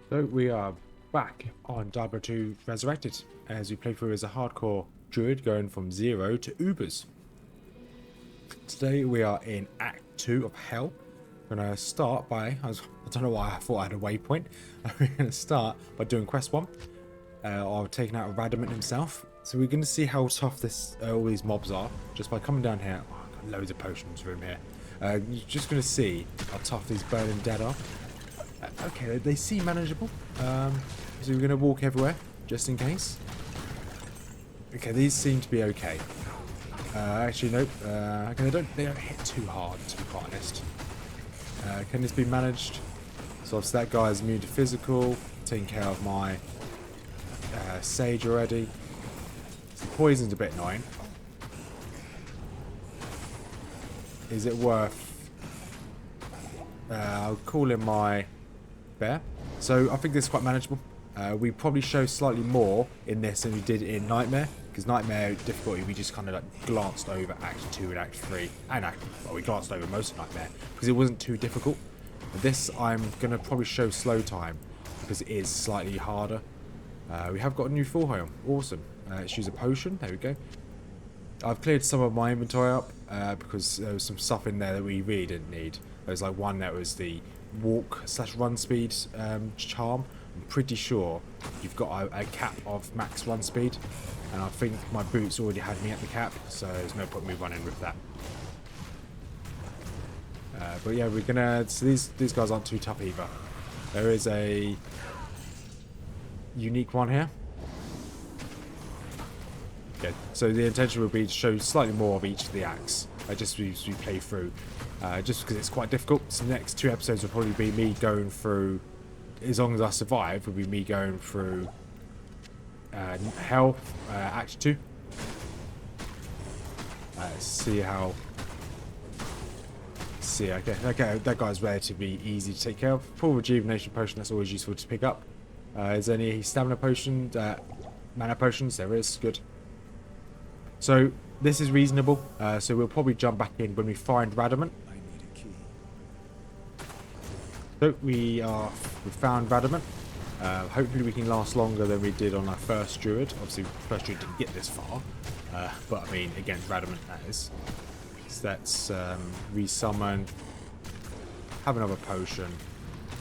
So we are back on Diablo 2 Resurrected as we play through as a hardcore druid going from 0 to Ubers. Today we are in Act 2 of Hell. We're going to start by, I don't know why I thought I had a waypoint. We're going to start by doing quest 1 or taking out Radamant himself. So we're going to see how tough all these mobs are just by coming down here. Oh, I've got loads of potions room here. You're just going to see how tough these burning dead are. Okay, they seem manageable. So we're going to walk everywhere, just in case. Okay, these seem to be okay. Actually, nope. Okay, they don't hit too hard, to be quite honest. Can this be managed? So obviously that guy is immune to physical. Taking care of my sage already. So poison's a bit annoying. Is it worth... I'll call him my... bear. So I think this is quite manageable. We probably show slightly more in this than we did in Nightmare, because Nightmare difficulty we just kind of like glanced over Act 2 and Act 3 and we glanced over most of Nightmare because it wasn't too difficult. But this I'm gonna probably show slow time because it is slightly harder. We have got a new full home. Awesome. Let's use a potion. There we go. I've cleared some of my inventory up because there was some stuff in there that we really didn't need. There was like one that was the walk/run speed charm. I'm pretty sure you've got a cap of max run speed, and I think my boots already had me at the cap, so there's no point in me running with that. But yeah, we're gonna. So these guys aren't too tough either. There is a unique one here. Okay, so the intention will be to show slightly more of each of the acts, just as we play through. Just because it's quite difficult. So the next 2 episodes will probably be me going through, as long as I survive, will be me going through Hell, Act 2. See how... See, okay, that guy's relatively easy to take care of. Full rejuvenation potion, that's always useful to pick up. Is there any stamina potion, mana potions? There is, good. So this is reasonable, so we'll probably jump back in when we find Radamant. So we found Radamant. Hopefully we can last longer than we did on our first druid. Obviously, first druid didn't get this far, but I mean against Radamant that is. So let's resummon. Have another potion.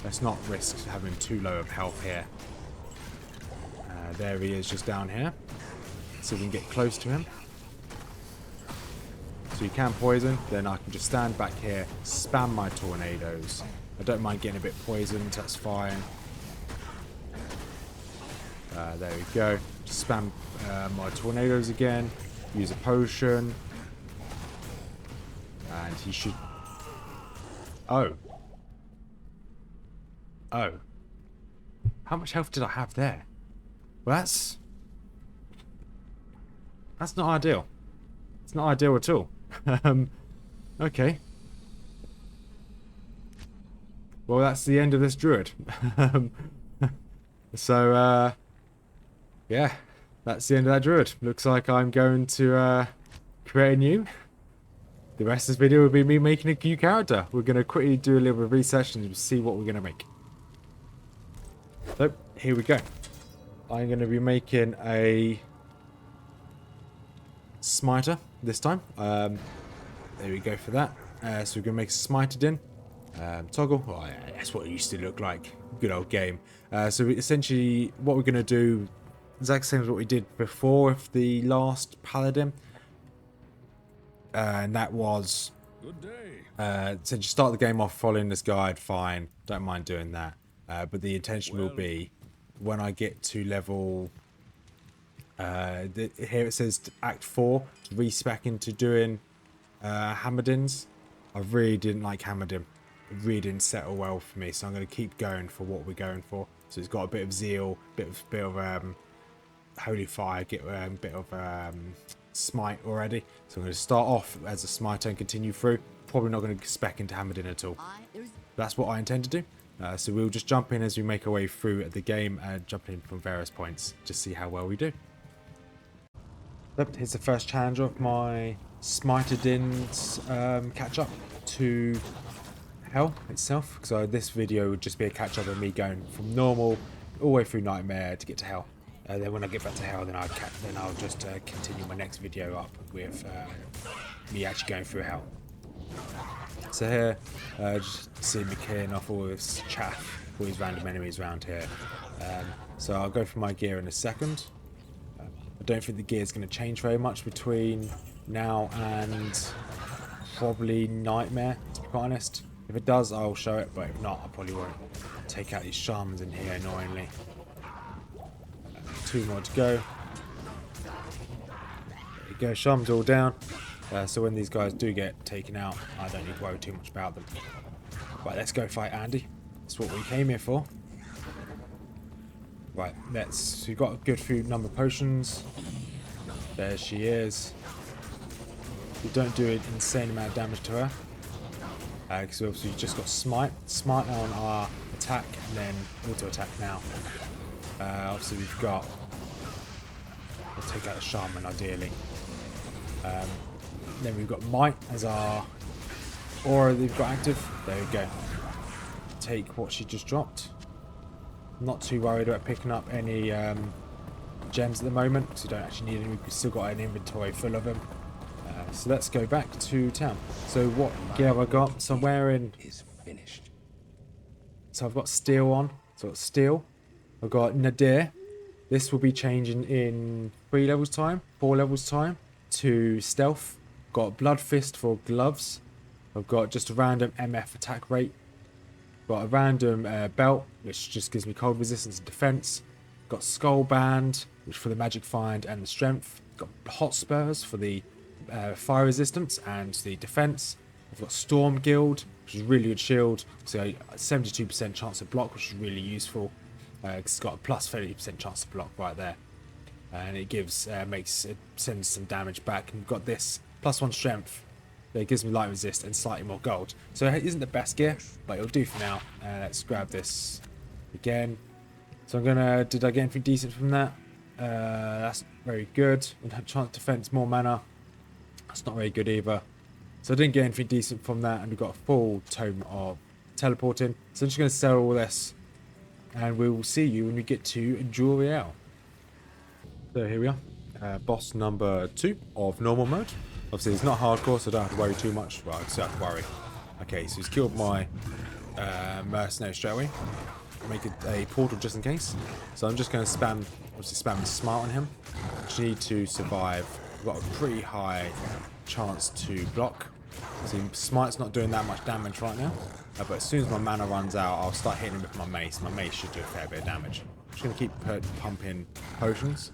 Let's not risk having too low of health here. There he is, just down here. So we can get close to him. So you can poison, then I can just stand back here, spam my tornadoes. I don't mind getting a bit poisoned, that's fine. There we go. Just spam my tornadoes again. Use a potion. And he should... Oh. Oh. How much health did I have there? Well, that's not ideal. It's not ideal at all. Okay. Well, that's the end of this druid. So, yeah, that's the end of that druid. Looks like I'm going to create a new. The rest of this video will be me making a new character. We're going to quickly do a little bit of research and see what we're going to make. So, here we go. I'm going to be making a smiter this time. There we go for that. So we're going to make a smiter din. Toggle. Oh, yeah, that's what it used to look like. Good old game. So essentially, what we're going to do, exact same as what we did before with the last paladin. And that was... Good day. So just start the game off following this guide, fine. Don't mind doing that. But the intention will be, when I get to level... here it says Act 4, to respec into doing Hammerdins. I really didn't like Hammerdin. It really didn't settle well for me, so I'm going to keep going for what we're going for. So it's got a bit of zeal, bit of holy fire, get a bit of smite already. So I'm going to start off as a smiter and continue through. Probably not going to spec into Hammerdin at all. That's what I intend to do. So we'll just jump in as we make our way through the game and jump in from various points. Just see how well we do. Yep, here's the first challenge of my Smiter Din's catch up to hell itself. So this video would just be a catch up of me going from normal all the way through nightmare to get to hell. Then when I get back to hell, then I'll just continue my next video up with me actually going through hell. So here, just see me clearing off all this chaff, all these random enemies around here. So I'll go for my gear in a second. I don't think the gear is going to change very much between now and probably Nightmare, to be quite honest. If it does, I'll show it, but if not, I probably won't. Take out these shamans in here, annoyingly. 2 more to go. There you go, shamans all down. So when these guys do get taken out, I don't need to worry too much about them. Right, let's go fight Andy. That's what we came here for. Right, we've got a good few number of potions. There she is. We don't do an insane amount of damage to her. Because obviously we've just got smite on our attack and then auto attack now. Obviously we've got, we'll take out the shaman ideally. Then we've got might as our aura that we've got active. There we go. Take what she just dropped. Not too worried about picking up any gems at the moment because we don't actually need any. We've still got an inventory full of them. So let's go back to town. So what gear have I got? So I'm wearing is finished. So I've got steel on. So I've got steel. I've got Nadir. This will be changing in 3 levels time, 4 levels time to stealth. Got blood fist for gloves. I've got just a random MF attack rate. Got a random belt, which just gives me cold resistance and defense. Got skull band, which for the magic find and the strength. Got hot spurs for the fire resistance and the defense. I've got storm guild, which is a really good shield. So 72% chance to block, which is really useful. It's got a plus 30% chance to block right there, and it gives sends some damage back. And we've got this +1 strength. It gives me light resist and slightly more gold. So it isn't the best gear, but it'll do for now. Let's grab this again. So did I get anything decent from that? That's very good. Chance defense, more mana. That's not very good either. So I didn't get anything decent from that, and we've got a full tome of teleporting. So I'm just going to sell all this, and we will see you when we get to Joriel. So here we are. Boss number 2 of normal mode. Obviously it's not hardcore, so I don't have to worry too much. Well, I still have to worry. Okay, so he's killed my mercenary straight away. Make it a portal just in case. So I'm just going to spam smart on him. Just need to survive. We've got a pretty high chance to block. See, smite's not doing that much damage right now. But as soon as my mana runs out, I'll start hitting him with my mace. My mace should do a fair bit of damage. I'm just going to keep pumping potions.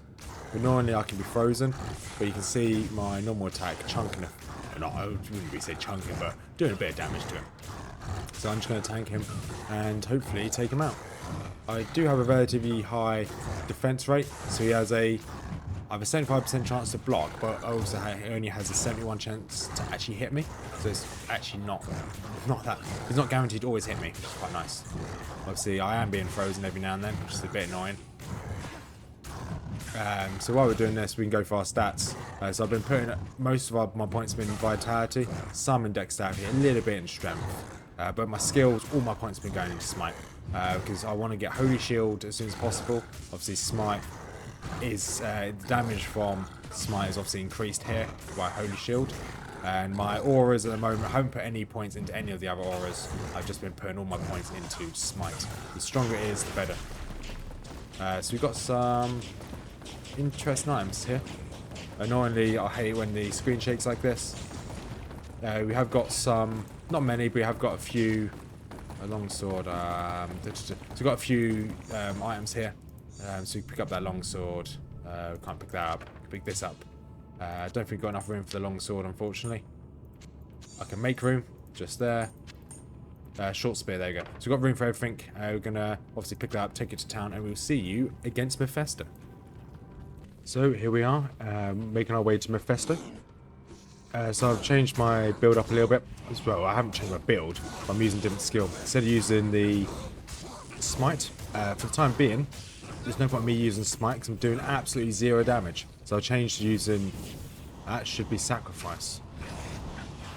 But normally I can be frozen, but you can see my normal attack chunking. I wouldn't really say chunking, but doing a bit of damage to him. So I'm just going to tank him and hopefully take him out. I do have a relatively high defense rate, so he has I have a 75% chance to block, but also he only has a 71% chance to actually hit me. So it's actually not that. He's not guaranteed to always hit me, which is quite nice. Obviously, I am being frozen every now and then, which is a bit annoying. So while we're doing this, we can go for our stats. So I've been putting most of my points have been in vitality, some in dexterity, a little bit in strength. But my skills, all my points have been going into smite because I want to get holy shield as soon as possible. Obviously, smite is the damage from smite is obviously increased here by holy shield. And my auras at the moment, I haven't put any points into any of the other auras. I've just been putting all my points into smite. The stronger it is, the better. So we've got some interesting items here. Annoyingly, I hate when the screen shakes like this. We have got some, not many, but we have got a few. A longsword. So we've got a few items here. So we pick up that longsword. We can't pick that up. Pick this up. I don't think we've got enough room for the longsword, unfortunately. I can make room just there. Short spear, there you go. So we've got room for everything. We're gonna obviously pick that up, take it to town, and we'll see you against Mephisto. So here we are, making our way to Mephisto. So I've changed my build up a little bit as well. I haven't changed my build, but I'm using a different skill. Instead of using the smite, for the time being, there's no point in me using smite because I'm doing absolutely 0 damage. So I changed to using, that should be sacrifice.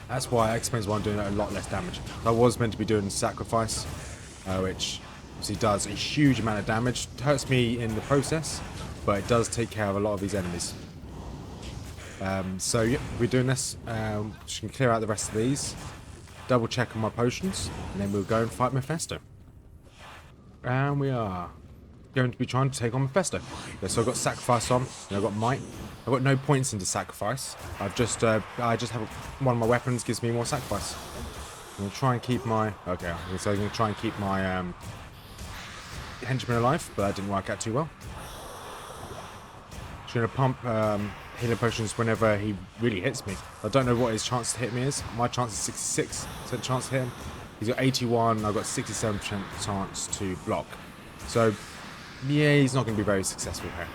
That's why that explains why I'm doing a lot less damage. I was meant to be doing sacrifice, which obviously does a huge amount of damage. It hurts me in the process, but it does take care of a lot of these enemies. So yeah, we're doing this. Just gonna clear out the rest of these, double check on my potions, and then we'll go and fight Mephisto. And we are going to be trying to take on Mephisto. Okay, so I've got sacrifice on, and I've got might. I've got no points into sacrifice. I just have one of my weapons gives me more sacrifice. I'm gonna try and keep my so I'm gonna try and keep my henchman alive, but that didn't work out too well. Just gonna pump healing potions whenever he really hits me. I don't know what his chance to hit me is. My chance is 66% chance to hit him. He's got 81. I've got 67% chance to block. So yeah, he's not going to be very successful here.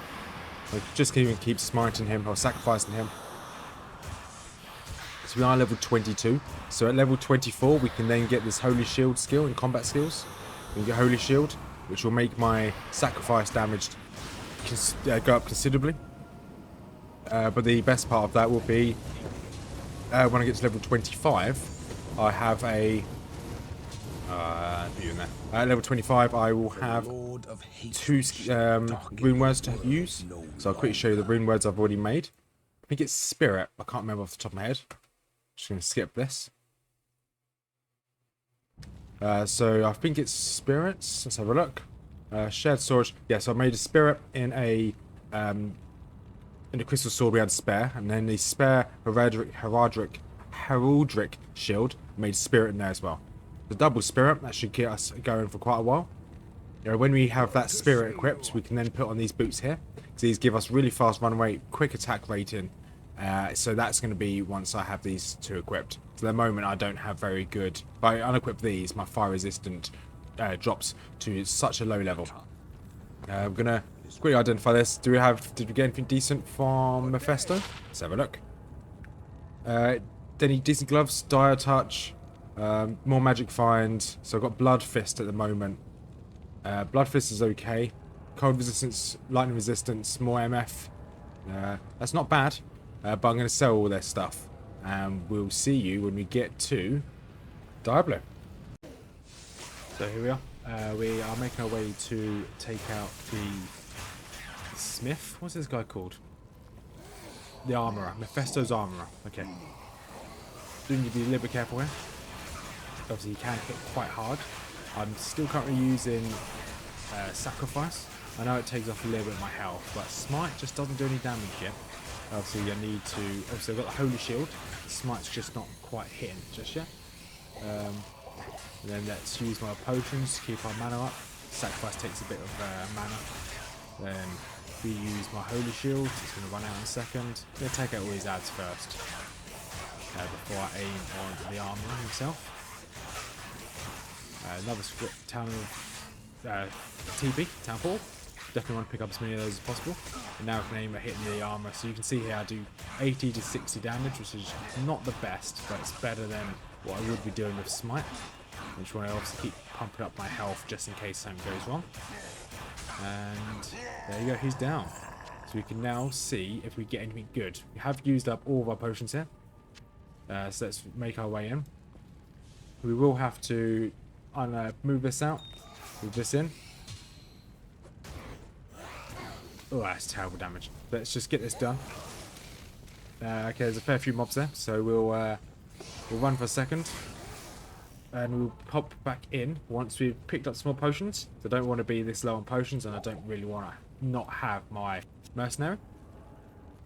Like, just keep smiting him or sacrificing him. So we are level 22. So at level 24, we can then get this Holy Shield skill in combat skills. We can get Holy Shield, which will make my sacrifice damage go up considerably. But the best part of that will be when I get to level 25, I have a at level 25, I will have 2 rune words to use. So I'll quickly show you the rune words I've already made. I think it's Spirit. I can't remember off the top of my head. Just going to skip this. So I think it's Spirits. Let's have a look. Shared storage. Yeah, so I made a Spirit in a crystal sword we had spare, and then the spare heraldric shield made Spirit in there as well. The double Spirit, that should get us going for quite a while. You know, when we have that Spirit equipped, we can then put on these boots here. So these give us really fast run rate, quick attack rating. So that's going to be once I have these 2 equipped. So at the moment I don't have very good. If I unequip these, my fire resistant drops to such a low level. I'm going to quickly identify this. Did we get anything decent from Mephisto? Let's have a look. Any decent gloves? Dire Touch. More magic find. So I've got Blood Fist at the moment. Blood Fist is okay. Cold resistance, lightning resistance, more MF. That's not bad. But I'm going to sell all their stuff. And we'll see you when we get to Diablo. So here we are. We are making our way to take out the Smith. What's this guy called? The Armourer. Mephisto's Armourer. Okay. Do need to be a little bit careful here. Obviously, he can hit quite hard. I'm still currently using Sacrifice. I know it takes off a little bit of my health, but Smite just doesn't do any damage yet. Obviously, I need to... Obviously, I've got the Holy Shield. Smite's just not quite hitting just yet. And then let's use my potions to keep our mana up. Sacrifice takes a bit of mana. Then we use my Holy Shield. It's going to run out in a second. I'm going to take out all these ads first. Before I aim on the Armourer himself. Another script town of TP, Town 4. Definitely want to pick up as many of those as possible. And now I can aim at hitting the armor. So you can see here I do 80 to 60 damage, which is not the best, but it's better than what I would be doing with Smite. I just want to obviously keep pumping up my health just in case something goes wrong. And there you go, he's down. So we can now see if we get anything good. We have used up all of our potions here. So let's make our way in. We will have to move this out, move this in. Oh, that's terrible damage. Let's just get this done. Okay, there's a fair few mobs there, so we'll run for a second. And we'll pop back in once we've picked up some more potions. So I don't want to be this low on potions, and I don't really want to not have my mercenary.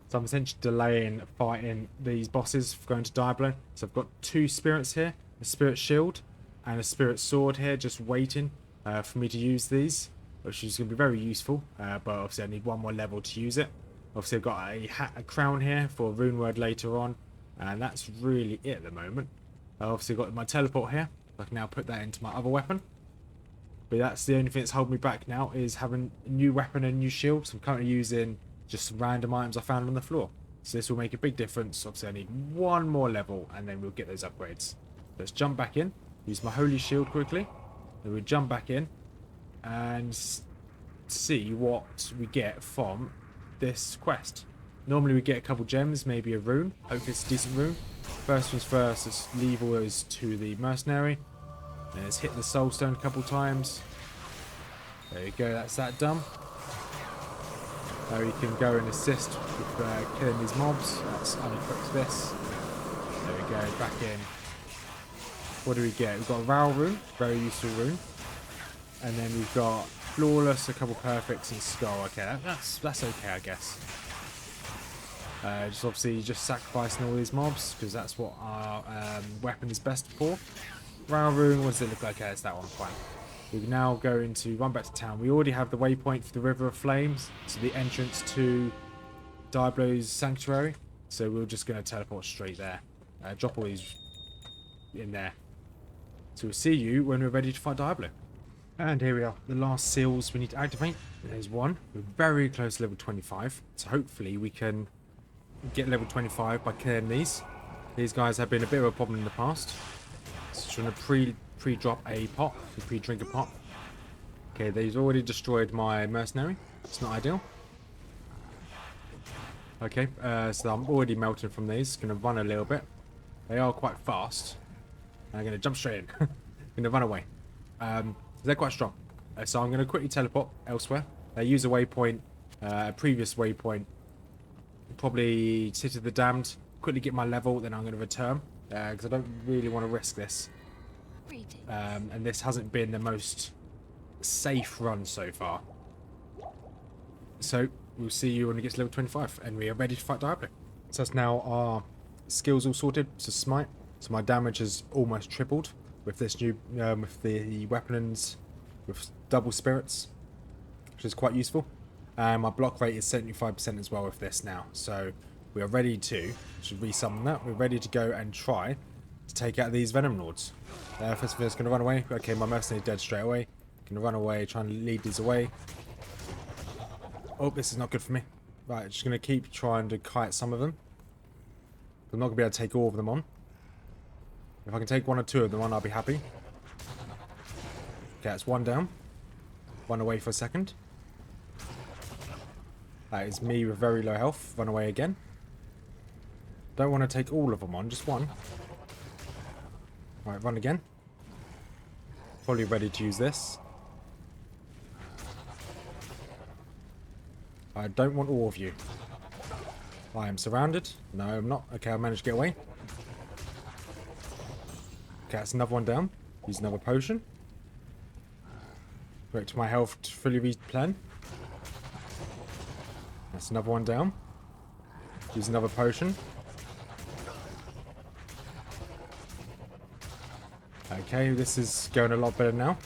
So I'm essentially delaying fighting these bosses for going to Diablo. So I've got 2 spirits here, a spirit shield and a spirit sword here, just waiting for me to use these, which is going to be very useful. But obviously I need 1 more level to use it. Obviously I've got a crown here for a rune word later on, and that's really it at the moment. I've obviously got my teleport here. I can now put that into my other weapon. But that's the only thing that's holding me back now, is having a new weapon and a new shield. So I'm currently using just some random items I found on the floor. So this will make a big difference. Obviously I need 1 more level and then we'll get those upgrades. Let's jump back in. Use my holy shield quickly. Then we'll jump back in and see what we get from this quest. Normally we get a couple gems, maybe a rune. Hopefully it's a decent rune. First things first, let's leave all those to the mercenary. Let's hit the soul stone a couple times. There you go, that's that done. Now you can go and assist with killing these mobs. Let's unequip this. There we go, back in. What do we get? We've got a Ral rune, very useful rune. And then we've got Flawless, a couple perfects, and Skull. Okay, that's okay, I guess. Just obviously just sacrificing all these mobs, because that's what our weapon is best for. Ral rune, what does it look like? Okay, it's that one, fine. We can now run back to town. We already have the waypoint for the River of Flames, so the entrance to Diablo's sanctuary. So we're just going to teleport straight there. Drop all these in there. So we'll see you when we're ready to fight Diablo. And here we are, the last seals we need to activate. There's one. We're very close to level 25. So hopefully we can get level 25 by killing these. These guys have been a bit of a problem in the past. So trying to pre-drop a pot, pre-drink a pot. Okay, they've already destroyed my mercenary. It's not ideal. Okay, so I'm already melting from these. Gonna run a little bit. They are quite fast. I'm gonna jump straight in. Gonna run away. They're quite strong. So I'm gonna quickly teleport elsewhere. Use a waypoint, a previous waypoint. Probably City of the Damned. Quickly get my level, then I'm gonna return. Because I don't really want to risk this. And this hasn't been the most safe run so far. So we'll see you when we get to level 25 and we are ready to fight Diablo. So that's now our skills all sorted. So smite. So my damage has almost tripled with this new with the weapons with double spirits, which is quite useful. And my block rate is 75% as well with this now. So we are ready to, should resummon that, we're ready to go and try to take out these Venom Lords. First of all, it's going to run away. Okay, my mercenary's dead straight away. Going to run away, trying to lead these away. Oh, this is not good for me. Right, just going to keep trying to kite some of them. I'm not going to be able to take all of them on. If I can take one or two of them on, I'll be happy. Okay, that's one down. Run away for a second. That is me with very low health. Run away again. Don't want to take all of them on, just one. Right, run again. Probably ready to use this. I don't want all of you. I am surrounded. No, I'm not. Okay, I managed to get away. Okay, that's another one down. Use another potion. Wait to my health to fully replen. That's another one down. Use another potion. Okay, this is going a lot better now.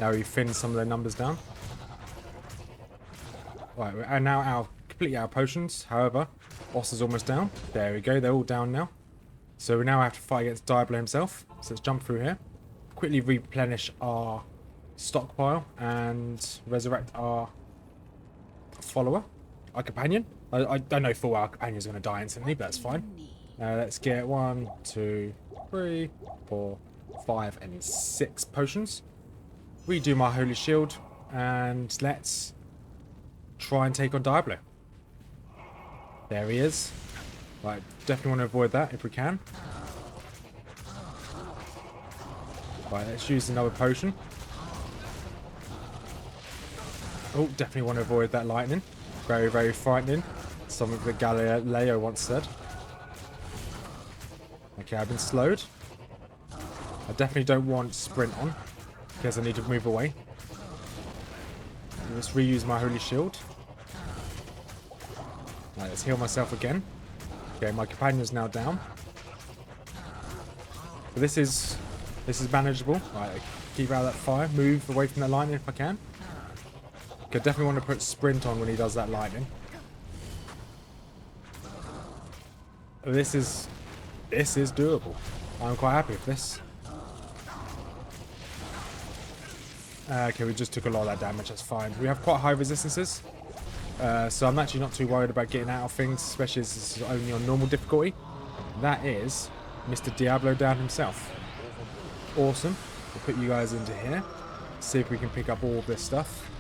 Now we've thinned some of their numbers down. Right, we're now completely out of potions. However, boss is almost down. There we go, they're all down now. So we now have to fight against Diablo himself. So let's jump through here. Quickly replenish our stockpile and resurrect our follower. Our companion. I don't know full well our companion's going to die instantly, but that's fine. Let's get 1, 2, 3, 4, 5, and 6 potions. Redo my holy shield, and let's try and take on Diablo. There he is. Right, definitely want to avoid that if we can. Right, let's use another potion. Oh, definitely want to avoid that lightning. Very, very frightening. Something that Galileo once said. Okay, I've been slowed. I definitely don't want sprint on, because I need to move away. Let's reuse my holy shield. Right, let's heal myself again. Okay, my companion's now down. But this is manageable. Right, keep out of that fire. Move away from that lightning if I can. Okay, definitely want to put sprint on when he does that lightning. This is doable. I'm quite happy with this. Okay, we just took a lot of that damage, that's fine. We have quite high resistances. So I'm actually not too worried about getting out of things, especially as this is only on normal difficulty. That is Mr. Diablo down himself. Awesome. We'll put you guys into here. See if we can pick up all of this stuff.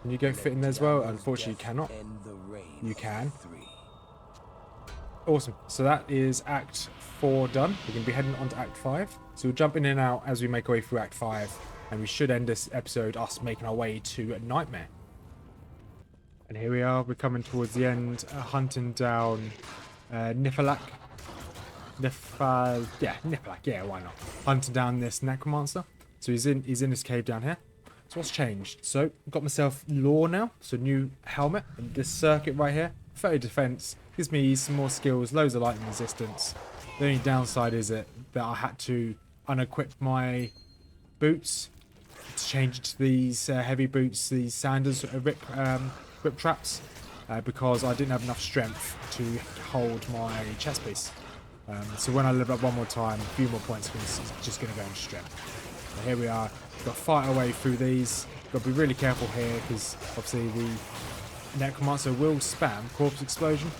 Can you go fit in there as well? Unfortunately, you cannot. You can. Awesome. So that is Act 4 done. We're going to be heading on to Act 5. So we'll jump in and out as we make our way through Act 5. And we should end this episode us making our way to Nightmare. And here we are. We're coming towards the end, hunting down Niflheim. Niflheim. Yeah, why not? Hunting down this necromancer. So he's in this cave down here. So what's changed? So I've got myself lore now. So new helmet. And this circuit right here. 30 defense. Gives me some more skills. Loads of lightning resistance. The only downside is that I had to unequip my boots. To change it to these heavy boots. These sandals rip traps. Because I didn't have enough strength to hold my chest piece. So when I level up one more time, a few more points, it's just going to go in strength. So here we are. Got to fight our way through these. Got to be really careful here because obviously the necromancer will spam corpse explosion.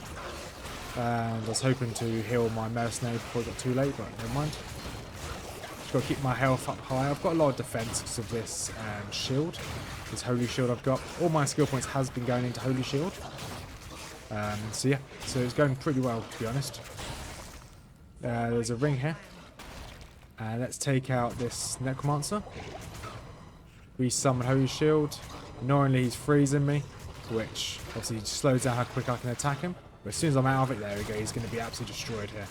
And I was hoping to heal my mercenary before it got too late, but never mind. Just got to keep my health up high. I've got a lot of defense because of this shield. This holy shield I've got. All my skill points has been going into holy shield. So yeah, so it's going pretty well to be honest. There's a ring here. Let's take out this necromancer. Resummon holy shield. Annoyingly he's freezing me, which obviously slows down how quick I can attack him. But as soon as I'm out of it, there we go, he's going to be absolutely destroyed here.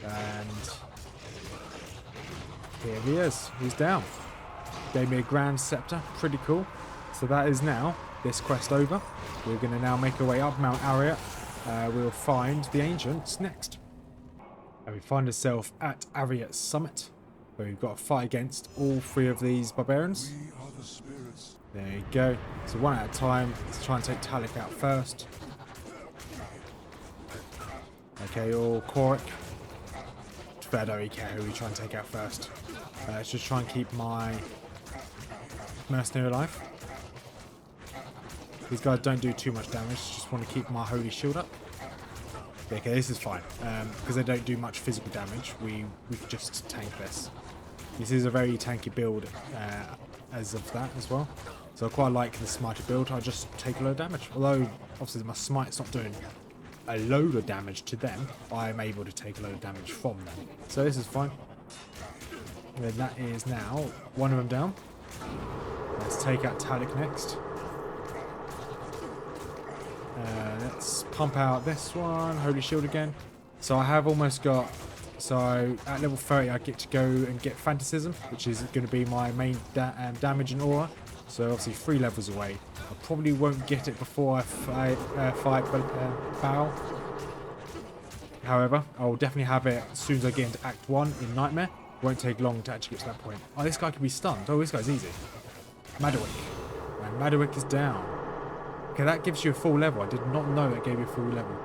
And here he is. He's down. Gave me a grand scepter. Pretty cool. So that is now this quest over. We're going to now make our way up Mount Ariat. We'll find the ancients next. And we find ourselves at Ariat's summit, where we've got to fight against all three of these barbarians. There you go. So one at a time. Let's try and take Talik out first. Okay, all Korik. I don't really care who we try and take out first. Let's just try and keep my mercenary alive. These guys don't do too much damage. Just want to keep my holy shield up. Okay, this is fine. Because they don't do much physical damage, we could just tank this. This is a very tanky build as of that as well. So I quite like the smiter build. I just take a load of damage. Although, obviously my smite's not doing a load of damage to them, I am able to take a load of damage from them. So this is fine. And then that is now one of them down. Let's take out Talik next. Let's pump out this one. Holy shield again. So I have almost got... So at level 30 I get to go and get Phantasm, which is going to be my main damage and aura. So obviously 3 levels away. I probably won't get it before I fight Bao. However, I will definitely have it as soon as I get into Act 1 in Nightmare. Won't take long to actually get to that point. Oh, this guy can be stunned. Oh, this guy's easy. Madawick. And Madawick is down. Okay, that gives you a full level. I did not know that gave you a full level.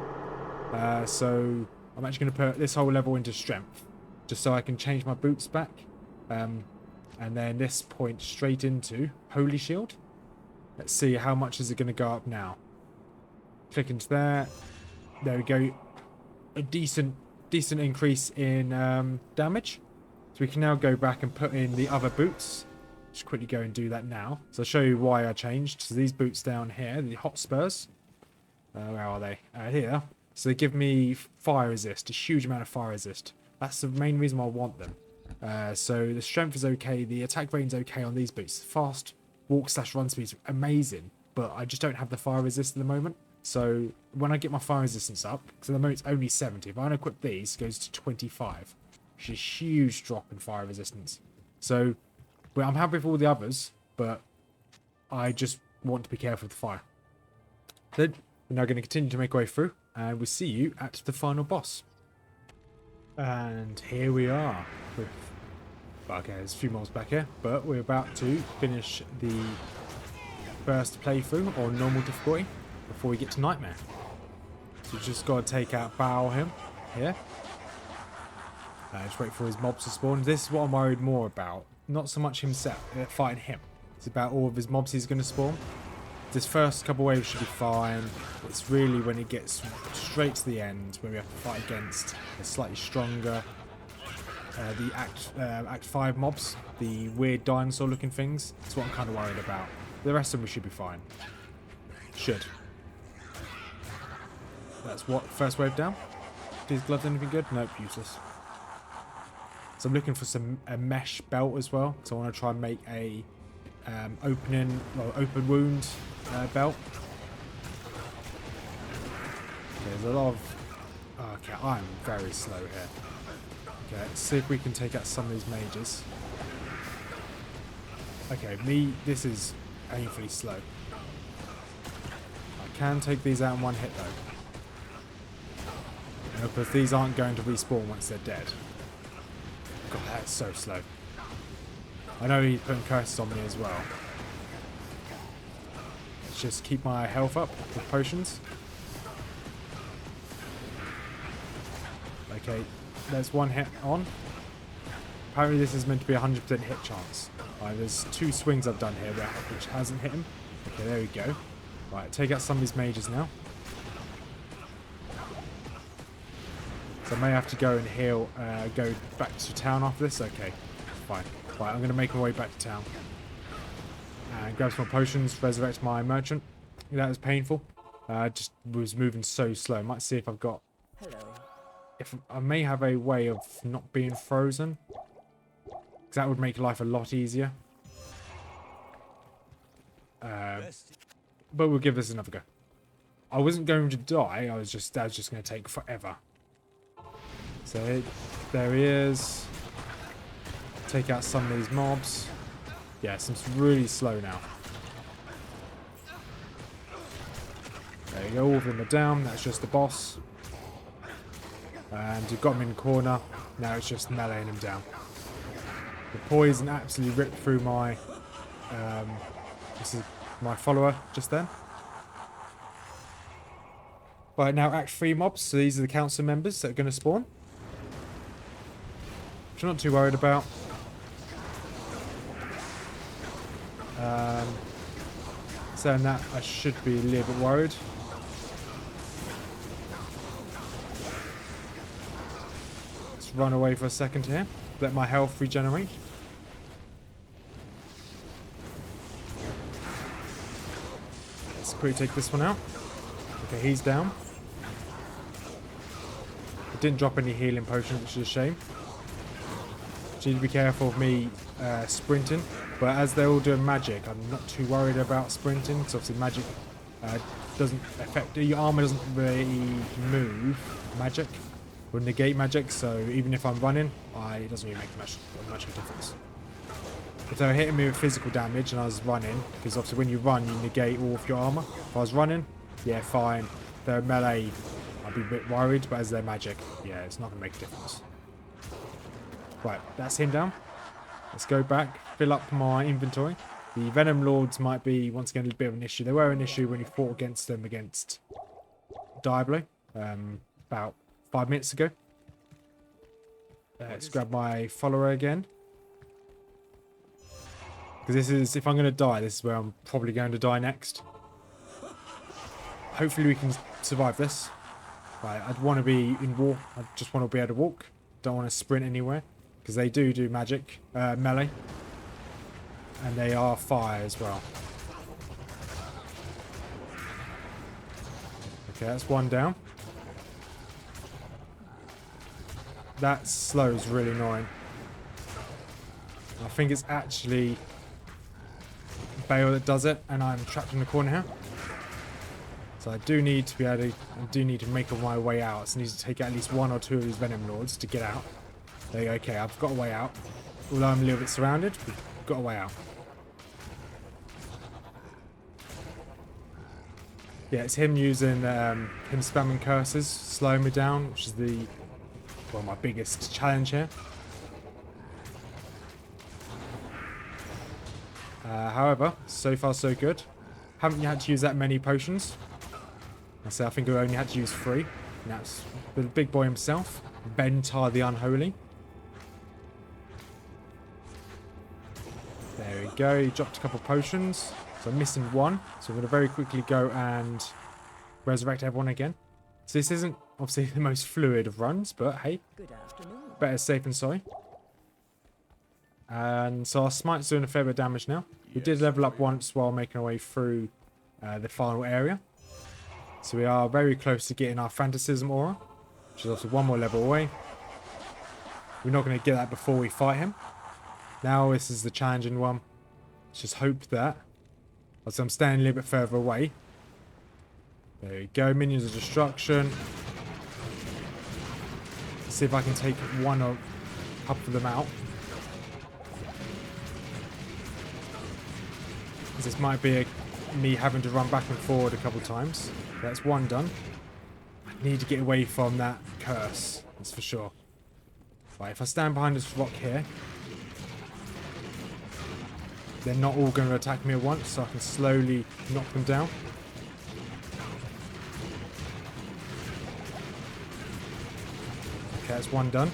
So I'm actually going to put this whole level into strength, just so I can change my boots back. And then this point straight into Holy Shield. Let's see how much is it going to go up now. Click into there. There we go. A decent increase in damage. So we can now go back and put in the other boots. Just quickly go and do that now. So I'll show you why I changed. So these boots down here, the hot spurs. Where are they? Here. So they give me fire resist, a huge amount of fire resist. That's the main reason why I want them. So the strength is okay, the attack range is okay on these boots. Fast walk / run speed is amazing, but I just don't have the fire resist at the moment. So when I get my fire resistance up, because at the moment it's only 70, if I unequip these, it goes to 25, which is a huge drop in fire resistance. So I'm happy with all the others, but I just want to be careful with the fire. Then we're now going to continue to make our way through, and we'll see you at the final boss. And here we are. Okay, there's a few mobs back here, but we're about to finish the first playthrough on normal difficulty before we get to Nightmare. So we've just got to take out Bao him here. Just wait for his mobs to spawn. This is what I'm worried more about. Not so much himself, fighting him. It's about all of his mobs he's going to spawn. This first couple waves should be fine. It's really when it gets straight to the end where we have to fight against a slightly stronger the Act 5 mobs, the weird dinosaur looking things. That's what I'm kind of worried about. The rest of them we should be fine. Should. That's what, first wave down. Do these gloves anything good? Nope, useless. So I'm looking for a mesh belt as well, because I want to try and make a open wound belt. There's a lot of... Okay, I'm very slow here. Okay, let's see if we can take out some of these mages. Okay, this is painfully slow. I can take these out in one hit though. Because these aren't going to respawn once they're dead. God, that's so slow. I know he's putting curses on me as well. Let's just keep my health up with potions. Okay, there's one hit on. Apparently this is meant to be a 100% hit chance. Right, there's 2 swings I've done here which hasn't hit him. Okay, there we go. Right, take out some of these mages now. So I may have to go and heal, go back to town after this. Okay, fine. Right, I'm going to make my way back to town. And grab some more potions, resurrect my merchant. That was painful. Just was moving so slow. Might see if I've got... Hello. If I may have a way of not being frozen. Because that would make life a lot easier. But we'll give this another go. I wasn't going to die. That was just going to take forever. So there he is. Take out some of these mobs. Yeah, it's really slow now. There you go, all of them are down. That's just the boss. And you've got him in the corner. Now it's just meleeing him down. The poison absolutely ripped through my this is my follower just then. Right, now Act 3 mobs. So these are the council members that are going to spawn. Which I'm not too worried about. Saying that, I should be a little bit worried. Let's run away for a second here. Let my health regenerate. Let's quickly take this one out. Okay, he's down. I didn't drop any healing potions, which is a shame. Need to be careful of me sprinting, but as they're all doing magic, I'm not too worried about sprinting, because obviously magic doesn't affect... Your armor doesn't really move magic, or negate magic, so even if I'm running, it doesn't really make much of a difference. If they were hitting me with physical damage and I was running, because obviously when you run, you negate all of your armor. If I was running, yeah, fine. If they're melee, I'd be a bit worried, but as they're magic, yeah, it's not going to make a difference. Right, that's him down. Let's go back, fill up my inventory. The Venom Lords might be, once again, a bit of an issue. They were an issue when you fought against them against Diablo about 5 minutes ago. Let's grab my follower again. Because this is, if I'm going to die, this is where I'm probably going to die next. Hopefully we can survive this. Right, I'd want to be in war. I just want to be able to walk. Don't want to sprint anywhere. Because they do magic, melee. And they are fire as well. Okay, that's one down. That slow is really annoying. I think it's actually Bale that does it, and I'm trapped in the corner here. So I do need to be able to, make my way out. So I need to take out at least 1 or 2 of these Venom Lords to get out. There you go, okay, I've got a way out. Although I'm a little bit surrounded, we've got a way out. Yeah, it's him using, him spamming curses, slowing me down, which is my biggest challenge here. However, so far so good. Haven't had to use that many potions. I think I only had to use 3. And that's the big boy himself, Bentar the Unholy. There we go, he dropped a couple potions. So I'm missing 1. So I'm going to very quickly go and resurrect everyone again. So this isn't obviously the most fluid of runs, but hey, Good afternoon. better safe than sorry. And so our smite's doing a fair bit of damage now. We did level up once while making our way through the final area. So we are very close to getting our Fantasism aura, which is also one more level away. We're not going to get that before we fight him. Now this is the challenging one. Let's just hope that, as I'm standing a little bit further away. There we go, minions of destruction. Let's see if I can take one or a couple of them out. This might be me having to run back and forward a couple times. That's one done. I need to get away from that curse, that's for sure. Right, if I stand behind this rock here, they're not all going to attack me at once, so I can slowly knock them down. Okay, that's one done.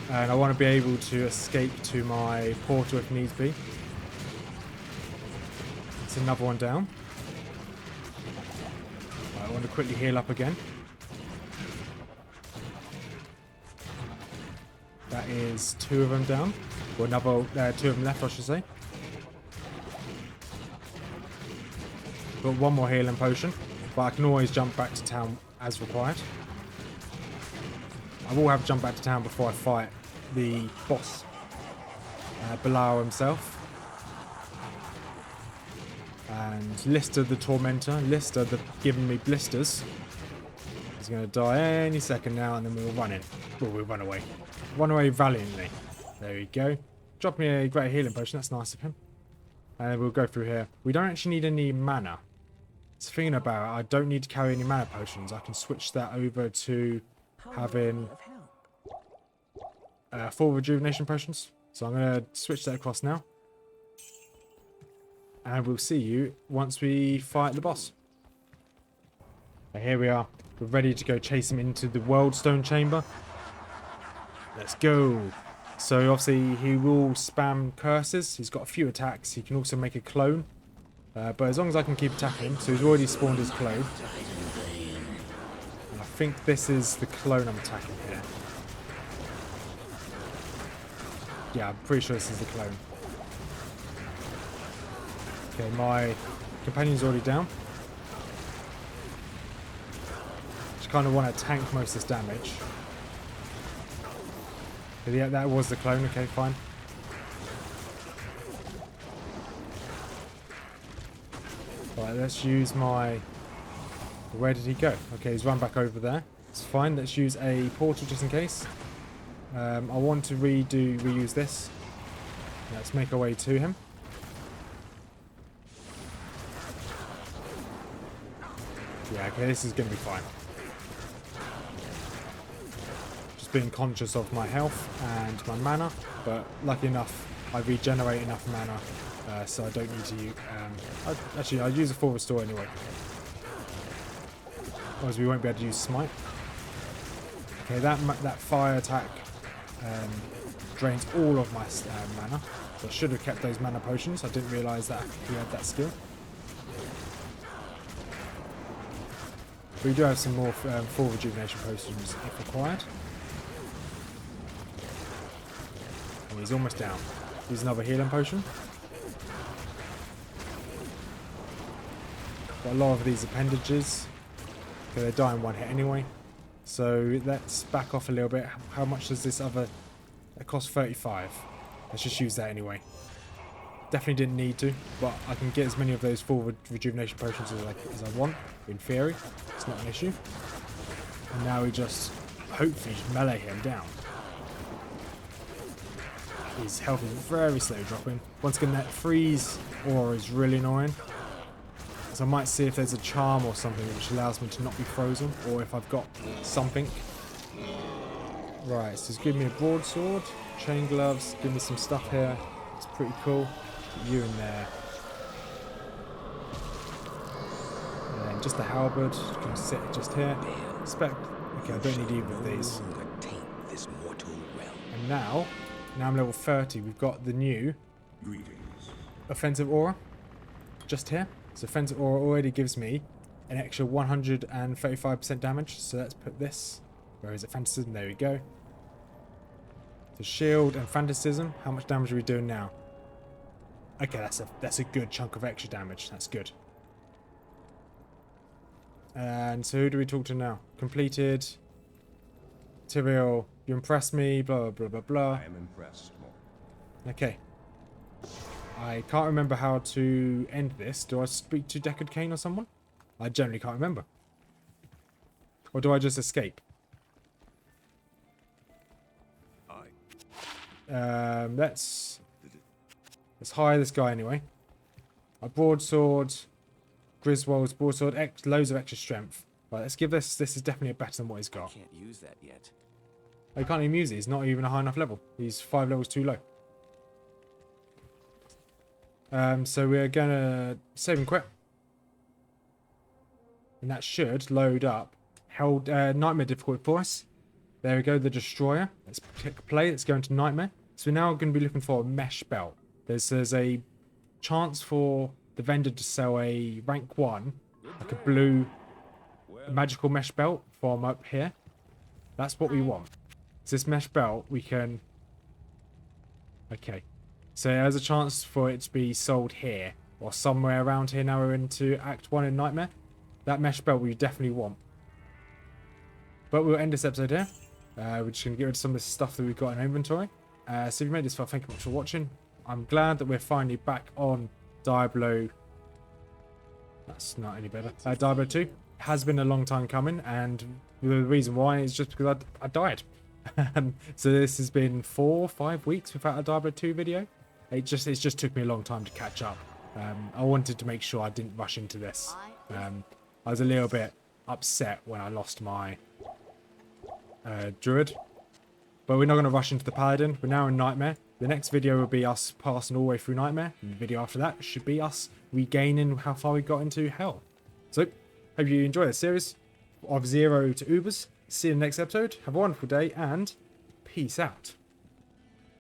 And I want to be able to escape to my portal if needs be. It's another one down. Right, I want to quickly heal up again. That is two of them down. Or another, two of them left, I should say. Got one more healing potion, but I can always jump back to town as required. I will have to jump back to town before I fight the boss, Belial himself. And Lister the Tormentor, Lister the giving me blisters, is going to die any second now, and then we'll run in. Well, we'll run away. Run away valiantly. There we go. Drop me a great healing potion, that's nice of him. And we'll go through here. We don't actually need any mana. It's thinking about it, I don't need to carry any mana potions. I can switch that over to having full rejuvenation potions. So I'm going to switch that across now. And we'll see you once we fight the boss. So here we are. We're ready to go chase him into the Worldstone Chamber. Let's go. So obviously he will spam curses. He's got a few attacks. He can also make a clone. But as long as I can keep attacking him. So he's already spawned his clone. And I think this is the clone I'm attacking here. Yeah, I'm pretty sure this is the clone. Okay, my companion's already down. Just kind of want to tank most of this damage. Yeah, that was the clone. Okay, fine. Right, let's use my... Where did he go? Okay, he's run back over there. It's fine. Let's use a portal just in case. I want to reuse this. Let's make our way to him. Yeah, okay, this is going to be fine. Just being conscious of my health and my mana, but lucky enough, I regenerate enough mana, so I don't need to use... actually, I'll use a full restore anyway. Otherwise, we won't be able to use smite. Okay, that fire attack drains all of my mana. So I should have kept those mana potions. I didn't realise that he had that skill. We do have some more full rejuvenation potions if required. And he's almost down. Here's another healing potion. Got a lot of these appendages. Okay, they die in one hit anyway. So let's back off a little bit. How much does this other... It costs 35. Let's just use that anyway. Definitely didn't need to, but I can get as many of those full rejuvenation potions as I want, in theory. It's not an issue. And now we just hopefully melee him down. His health is very slowly dropping. Once again, that freeze aura is really annoying. So I might see if there's a charm or something which allows me to not be frozen, or if I've got something. Right, so just give me a broadsword, chain gloves, give me some stuff here. It's pretty cool. Put you in there. And then just the halberd, can sit just here. Okay, I don't need either of these. And now I'm level 30. We've got the new offensive aura just here. So offensive aura already gives me an extra 135% damage. So let's put this Where is it? Fanaticism. There we go. So shield and fanaticism. How much damage are we doing now? Okay, that's a good chunk of extra damage. That's good. And so who do we talk to now? Completed. Material. You impressed me. Blah, blah, blah, blah. I am impressed. Okay. I can't remember how to end this. Do I speak to Deckard Cain or someone? I generally can't remember. Or do I just escape? Let's hire this guy anyway. A broadsword. Griswold's broadsword. Loads of extra strength. Right, let's give this. This is definitely better than what he's got. Can't use that yet. I can't even use it. He's not even a high enough level. He's 5 levels too low. So we're gonna save and quit. And that should load up held nightmare difficulty for us. There we go, the destroyer. Let's click play. Let's go into nightmare. So we're now going to be looking for a mesh belt. There's a chance for the vendor to sell a rank 1, like a blue magical mesh belt from up here. That's what we want. So this mesh belt we can. Okay. So there's a chance for it to be sold here or somewhere around here. Now we're into Act 1 in Nightmare. That mesh belt we definitely want. But we'll end this episode here. We're just going to get rid of some of the stuff that we've got in inventory. So if you made this far, thank you much for watching. I'm glad that we're finally back on Diablo. That's not any better. Diablo 2. It has been a long time coming, and the reason why is just because I died. So this has been 4 or 5 weeks without a Diablo 2 video. It just took me a long time to catch up. I wanted to make sure I didn't rush into this. I was a little bit upset when I lost my Druid. But we're not going to rush into the Paladin. We're now in Nightmare. The next video will be us passing all the way through Nightmare. And the video after that should be us regaining how far we got into Hell. So, hope you enjoy this series of 0 to Ubers. See you in the next episode. Have a wonderful day and peace out.